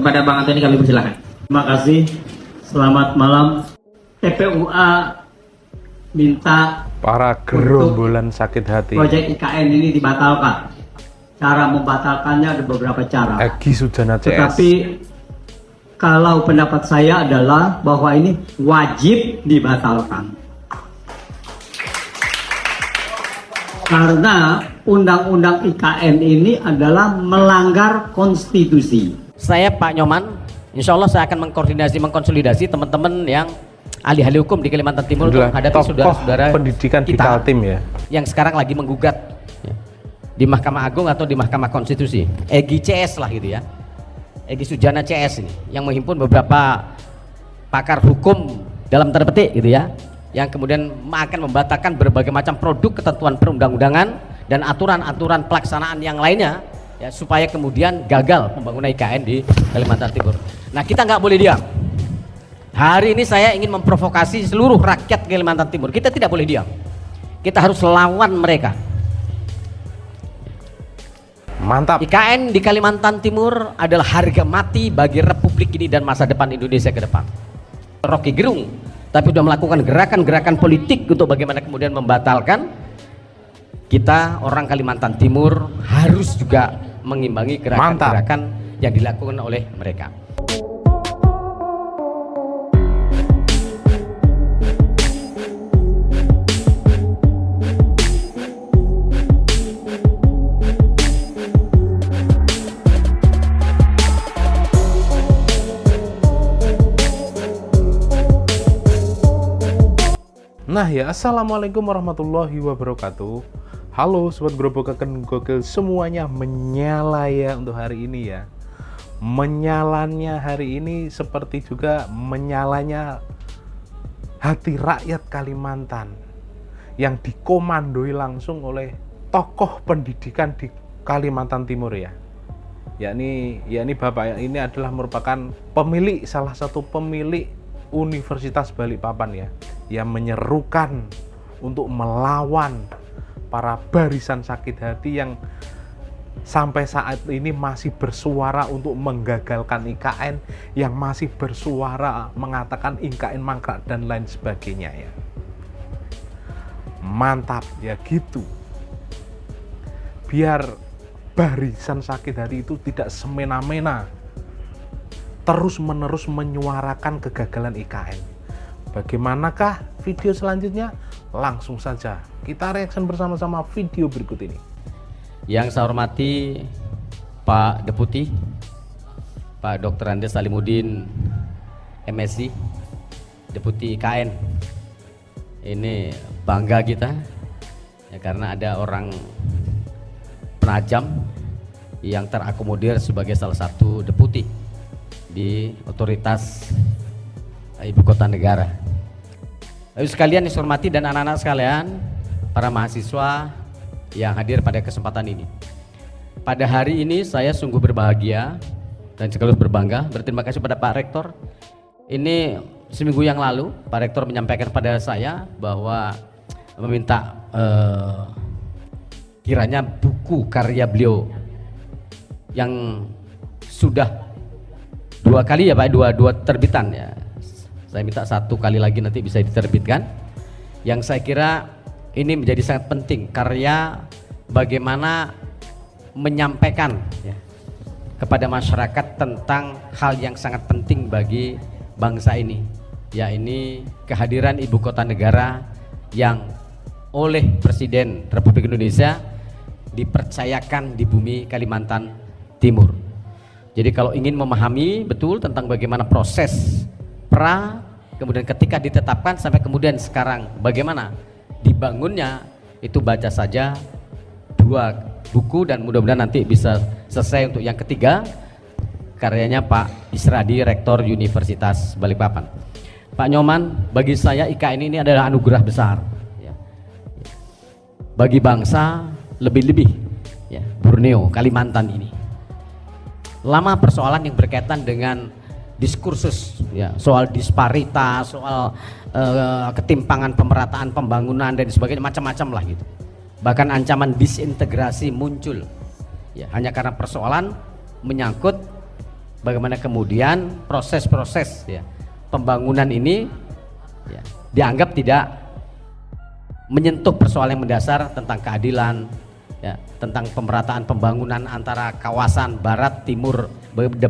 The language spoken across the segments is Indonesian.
Kepada Bang Antoni kami persilakan. Terima kasih. Selamat malam. TPUA minta Para gerombolan sakit hati. proyek IKN ini dibatalkan. Cara membatalkannya ada beberapa cara. Egy Sujana CS. Tetapi kalau pendapat saya adalah bahwa ini wajib dibatalkan. Karena undang-undang IKN ini adalah melanggar konstitusi. Saya Pak Nyoman, insya Allah saya akan mengkonsolidasi teman-teman yang ahli-ahli hukum di Kalimantan Timur untuk menghadapi Tokoh saudara-saudara pendidikan di kita Kaltim ya. yang sekarang lagi menggugat ya, di Mahkamah Agung atau di Mahkamah Konstitusi. Egy CS lah gitu ya, Egy Sujana CS ini yang menghimpun beberapa pakar hukum dalam tanda petik gitu ya, yang kemudian akan membatalkan berbagai macam produk ketentuan perundang-undangan dan aturan-aturan pelaksanaan yang lainnya ya, supaya kemudian gagal pembangunan IKN di Kalimantan Timur. Nah, kita nggak boleh diam. Hari ini saya ingin memprovokasi seluruh rakyat Kalimantan Timur. Kita tidak boleh diam. Kita harus lawan mereka. Mantap. IKN di Kalimantan Timur adalah harga mati bagi Republik ini dan masa depan Indonesia ke depan. Rocky Gerung tapi sudah melakukan gerakan-gerakan politik untuk bagaimana kemudian membatalkan. Kita orang Kalimantan Timur harus juga mengimbangi gerakan-gerakan yang dilakukan oleh mereka. Nah ya, assalamualaikum warahmatullahi wabarakatuh. Halo sobat Gerobokan Gokil semuanya, menyala ya untuk hari ini ya. Menyalanya hari ini seperti juga menyalanya hati rakyat Kalimantan yang dikomandoi langsung oleh tokoh pendidikan di Kalimantan Timur ya. Yakni Bapak ini adalah merupakan pemilik, salah satu pemilik Universitas Balikpapan ya, yang menyerukan untuk melawan para barisan sakit hati yang sampai saat ini masih bersuara untuk menggagalkan IKN, yang masih bersuara mengatakan IKN mangkrak dan lain sebagainya ya. Mantap ya gitu. Biar barisan sakit hati itu tidak semena-mena terus-menerus menyuarakan kegagalan IKN. Bagaimanakah video selanjutnya? Langsung saja kita reaction bersama-sama video berikut ini. Yang saya hormati Pak Deputi, Pak Dr. Andes Salimuddin, MSc, Deputi IKN. Ini bangga kita ya, karena ada orang penajam yang terakomodir sebagai salah satu deputi di otoritas ibu kota negara. Lalu sekalian yang saya hormati dan anak-anak sekalian, para mahasiswa yang hadir pada kesempatan ini. Pada hari ini saya sungguh berbahagia dan sekaligus berbangga, berterima kasih pada Pak Rektor. Ini seminggu yang lalu Pak Rektor menyampaikan pada saya bahwa meminta kiranya buku karya beliau yang sudah dua kali ya Pak, dua terbitan ya. Saya minta satu kali lagi nanti bisa diterbitkan. Yang saya kira ini menjadi sangat penting, karya bagaimana menyampaikan ya, kepada masyarakat tentang hal yang sangat penting bagi bangsa ini. Ya, ini kehadiran ibu kota negara yang oleh Presiden Republik Indonesia dipercayakan di bumi Kalimantan Timur. Jadi kalau ingin memahami betul tentang bagaimana proses kemudian ketika ditetapkan sampai kemudian sekarang bagaimana dibangunnya, itu baca saja dua buku dan mudah-mudahan nanti bisa selesai untuk yang ketiga, karyanya Pak Isradi, Rektor Universitas Balikpapan. Pak Nyoman, bagi saya IKN ini adalah anugerah besar ya, bagi bangsa, lebih-lebih ya, Borneo, Kalimantan ini. Lama persoalan yang berkaitan dengan diskursus ya, soal disparitas, soal ketimpangan pemerataan pembangunan dan sebagainya, macam-macam lah gitu. Bahkan ancaman disintegrasi muncul ya, hanya karena persoalan menyangkut bagaimana kemudian proses-proses ya pembangunan ini ya, dianggap tidak menyentuh persoalan yang mendasar tentang keadilan ya, tentang pemerataan pembangunan antara kawasan barat, timur,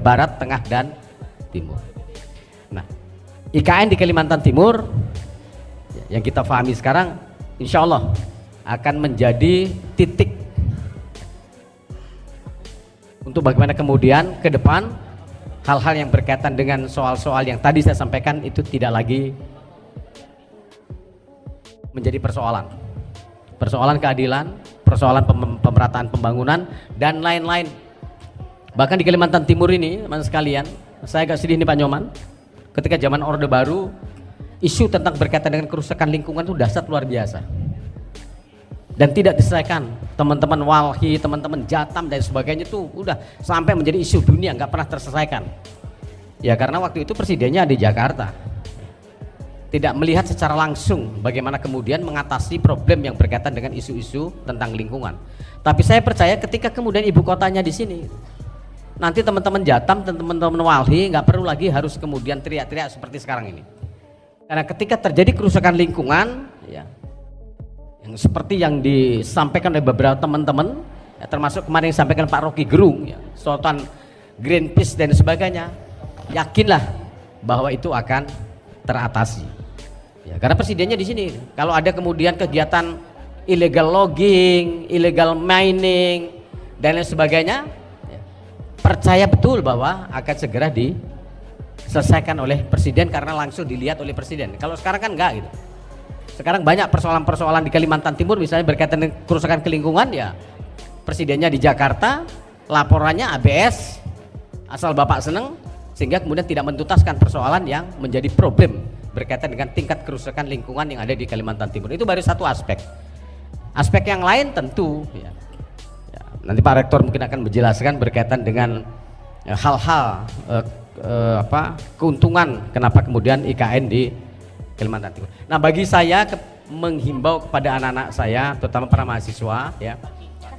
barat, tengah dan timur. Nah, IKN di Kalimantan Timur yang kita pahami sekarang insya Allah akan menjadi titik untuk bagaimana kemudian ke depan hal-hal yang berkaitan dengan soal-soal yang tadi saya sampaikan itu tidak lagi menjadi persoalan keadilan, persoalan pemerataan pembangunan dan lain-lain. Bahkan di Kalimantan Timur ini teman sekalian, saya agak sedih nih Pak Nyoman, ketika zaman Orde Baru isu tentang berkaitan dengan kerusakan lingkungan itu dahsyat luar biasa dan tidak diselesaikan. Teman-teman Walhi, teman-teman Jatam dan sebagainya itu udah sampai menjadi isu dunia, nggak pernah terselesaikan ya, karena waktu itu presidennya di Jakarta, tidak melihat secara langsung bagaimana kemudian mengatasi problem yang berkaitan dengan isu-isu tentang lingkungan. Tapi saya percaya ketika kemudian ibu kotanya di sini, nanti teman-teman Jatam dan teman-teman Walhi nggak perlu lagi harus kemudian teriak-teriak seperti sekarang ini. Karena ketika terjadi kerusakan lingkungan ya, yang seperti yang disampaikan oleh beberapa teman-teman ya, termasuk kemarin yang disampaikan Pak Rocky Gerung ya, Sultan Greenpeace dan sebagainya, yakinlah bahwa itu akan teratasi ya, karena presidennya di sini. Kalau ada kemudian kegiatan illegal logging, illegal mining dan lain sebagainya ya, percaya betul bahwa akan segera diselesaikan oleh presiden karena langsung dilihat oleh presiden. Kalau sekarang kan enggak gitu. Sekarang banyak persoalan-persoalan di Kalimantan Timur misalnya berkaitan dengan kerusakan lingkungan ya, presidennya di Jakarta, laporannya ABS asal Bapak seneng, sehingga kemudian tidak mentuntaskan persoalan yang menjadi problem berkaitan dengan tingkat kerusakan lingkungan yang ada di Kalimantan Timur. Itu baru satu aspek. Aspek yang lain tentu ya, nanti Pak Rektor mungkin akan menjelaskan berkaitan dengan hal-hal keuntungan kenapa kemudian IKN di Kalimantan Timur. Nah, bagi saya menghimbau kepada anak-anak saya, terutama para mahasiswa ya.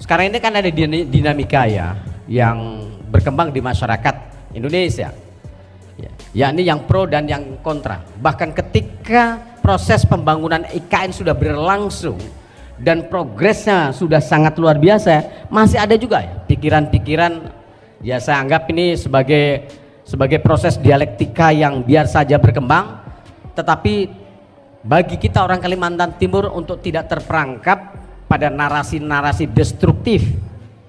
Sekarang ini kan ada dinamika ya yang berkembang di masyarakat Indonesia. Ya, yakni yang pro dan yang kontra. Bahkan ketika proses pembangunan IKN sudah berlangsung dan progresnya sudah sangat luar biasa, masih ada juga ya pikiran-pikiran ya, saya anggap ini sebagai proses dialektika yang biar saja berkembang. Tetapi bagi kita orang Kalimantan Timur untuk tidak terperangkap pada narasi-narasi destruktif,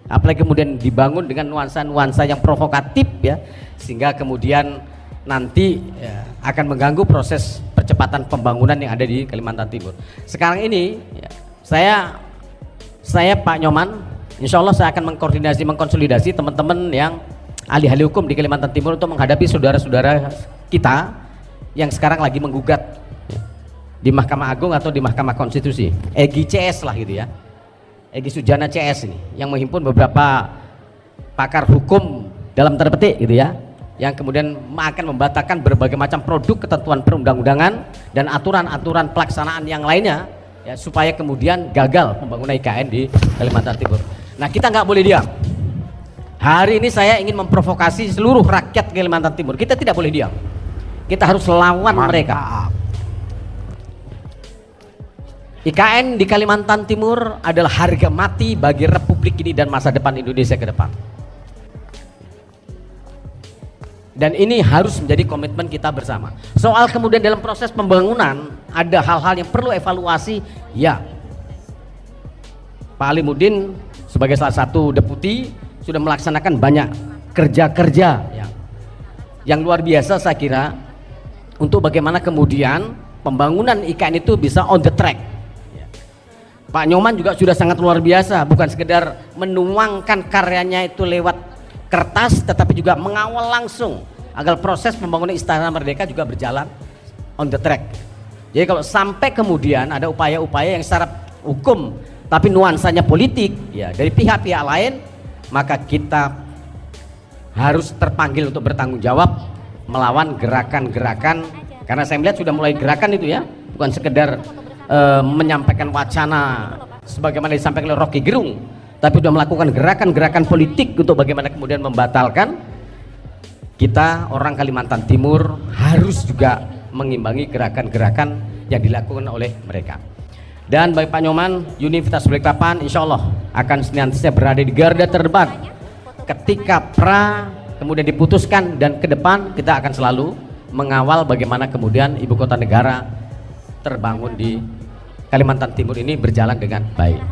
apalagi kemudian dibangun dengan nuansa-nuansa yang provokatif ya, sehingga kemudian nanti ya, akan mengganggu proses percepatan pembangunan yang ada di Kalimantan Timur. Sekarang ini ya, saya Pak Nyoman, insya Allah saya akan mengkonsolidasi teman-teman yang ahli-ahli hukum di Kalimantan Timur untuk menghadapi saudara-saudara kita yang sekarang lagi menggugat ya, di Mahkamah Agung atau di Mahkamah Konstitusi, Egy CS lah gitu ya, Egy Sujana CS ini yang menghimpun beberapa pakar hukum dalam tanda petik gitu ya, yang kemudian akan membatalkan berbagai macam produk ketentuan perundang-undangan dan aturan-aturan pelaksanaan yang lainnya ya, supaya kemudian gagal pembangunan IKN di Kalimantan Timur. Nah, kita nggak boleh diam. Hari ini saya ingin memprovokasi seluruh rakyat Kalimantan Timur. Kita tidak boleh diam. Kita harus lawan mereka. IKN di Kalimantan Timur adalah harga mati bagi Republik ini dan masa depan Indonesia ke depan. Dan ini harus menjadi komitmen kita bersama. Soal kemudian dalam proses pembangunan ada hal-hal yang perlu evaluasi, ya. Pak Alimuddin sebagai salah satu deputi sudah melaksanakan banyak kerja-kerja yang luar biasa saya kira untuk bagaimana kemudian pembangunan IKN itu bisa on the track. Pak Nyoman juga sudah sangat luar biasa, bukan sekedar menuangkan karyanya itu lewat kertas, tetapi juga mengawal langsung agar proses pembangunan Istana Merdeka juga berjalan on the track. Jadi kalau sampai kemudian ada upaya-upaya yang secara hukum tapi nuansanya politik ya dari pihak-pihak lain, maka kita harus terpanggil untuk bertanggung jawab melawan gerakan-gerakan, karena saya melihat sudah mulai gerakan itu ya, bukan sekedar menyampaikan wacana sebagaimana disampaikan oleh Rocky Gerung, tapi sudah melakukan gerakan-gerakan politik untuk bagaimana kemudian membatalkan kita orang Kalimantan Timur harus juga mengimbangi gerakan-gerakan yang dilakukan oleh mereka. Dan bagi Pak Nyoman, Universitas Balikpapan insya Allah akan senantiasa berada di garda terdepan ketika pra kemudian diputuskan, dan ke depan kita akan selalu mengawal bagaimana kemudian ibu kota negara terbangun di Kalimantan Timur ini berjalan dengan baik.